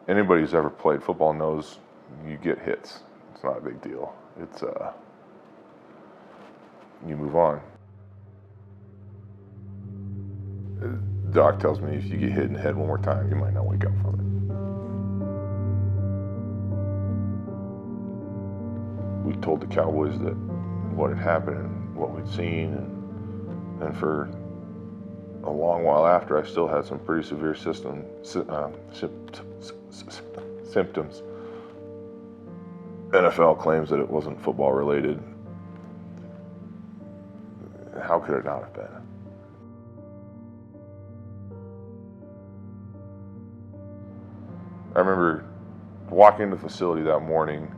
Anybody who's ever played football knows you get hits. It's not a big deal. It's you move on. Doc tells me if you get hit in the head one more time, you might not wake up from it. We told the Cowboys that what had happened and what we'd seen, and for a long while after, I still had some pretty severe symptoms. NFL claims that it wasn't football related. How could it not have been? I remember walking into the facility that morning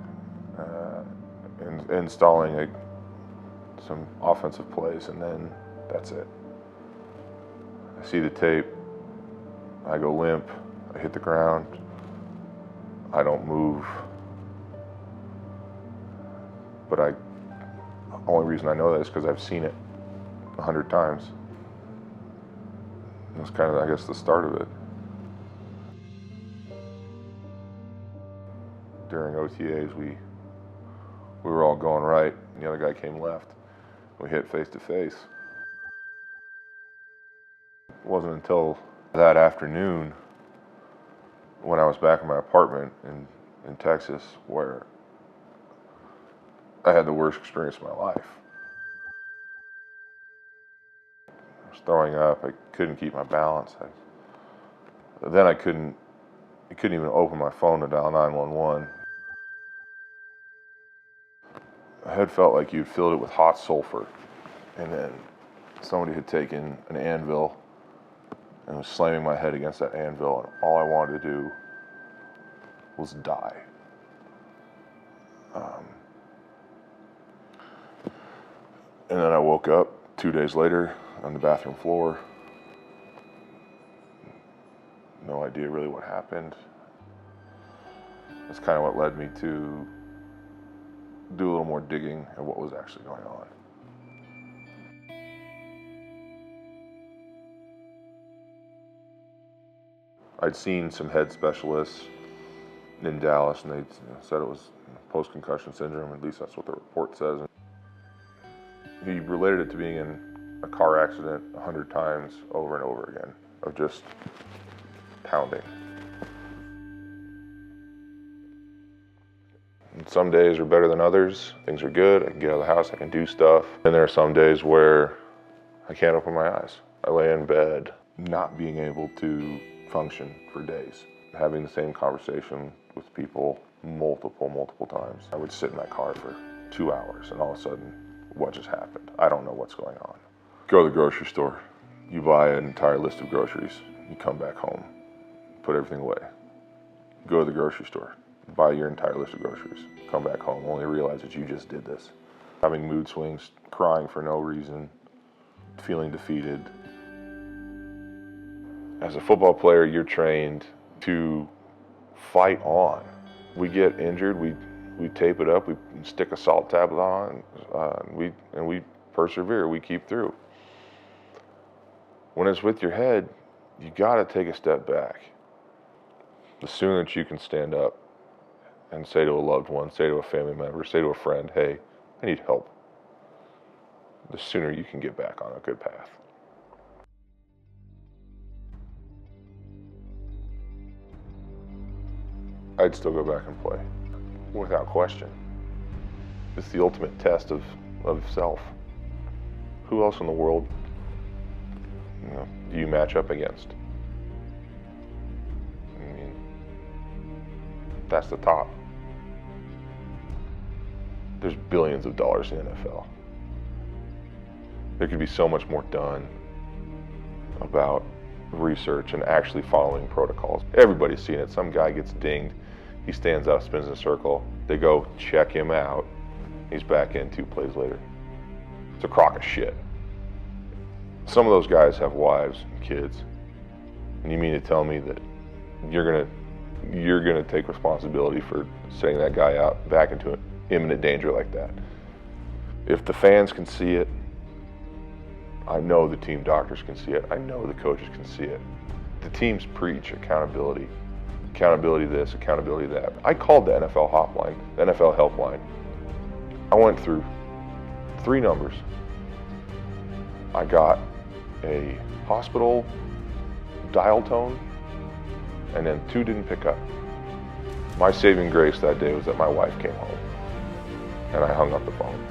and installing some offensive plays, and then that's it. I see the tape, I go limp, I hit the ground, I don't move. But the only reason I know that is because I've seen it 100 times. It was kind of, I guess, the start of it. During OTAs, we were all going right, and the other guy came left. We hit face to face. It wasn't until that afternoon when I was back in my apartment in Texas where I had the worst experience of my life. I was throwing up, I couldn't keep my balance. Then I couldn't even open my phone to dial 911. My head felt like you'd filled it with hot sulfur, and then somebody had taken an anvil and was slamming my head against that anvil, and all I wanted to do was die. And then I woke up 2 days later on the bathroom floor. No idea really what happened. That's kind of what led me to do a little more digging at what was actually going on. I'd seen some head specialists in Dallas, and they said it was post-concussion syndrome. At least that's what the report says. He related it to being in a car accident 100 times over and over again, of just pounding. And some days are better than others. Things are good, I can get out of the house, I can do stuff. And there are some days where I can't open my eyes. I lay in bed, not being able to function for days. Having the same conversation with people multiple times. I would sit in my car for 2 hours, and all of a sudden, what just happened? I don't know what's going on. Go to the grocery store. You buy an entire list of groceries. You come back home, put everything away. Go to the grocery store. Buy your entire list of groceries. Come back home, only realize that you just did this. Having mood swings, crying for no reason, feeling defeated. As a football player, you're trained to fight on. We get injured, we tape it up, we stick a salt tablet on, and we persevere, we keep through. When it's with your head, you gotta take a step back. The sooner that you can stand up and say to a loved one, say to a family member, say to a friend, hey, I need help, the sooner you can get back on a good path. I'd still go back and play, without question. It's the ultimate test of self. Who else in the world do you match up against? I mean, that's the top. There's billions of dollars in the NFL. There could be so much more done about research and actually following protocols. Everybody's seen it. Some guy gets dinged, he stands up, spins in a circle, they go check him out, he's back in 2 plays later. It's a crock of shit. Some of those guys have wives and kids, and you mean to tell me that you're gonna take responsibility for sending that guy out back into imminent danger like that? If the fans can see it, I know the team doctors can see it, I know the coaches can see it. The teams preach accountability accountability this, accountability that. I called the NFL hotline, the NFL helpline. I went through 3 numbers. I got a hospital dial tone, and then 2 didn't pick up. My saving grace that day was that my wife came home, and I hung up the phone.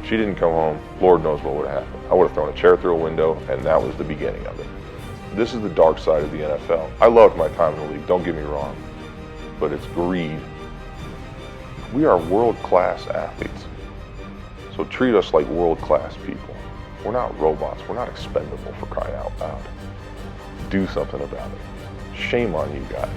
She didn't come home, Lord knows what would have happened. I would have thrown a chair through a window, and that was the beginning of it. This is the dark side of the NFL. I loved my time in the league, don't get me wrong, but it's greed. We are world-class athletes, so treat us like world-class people. We're not robots, we're not expendable, for crying out loud. Do something about it. Shame on you guys.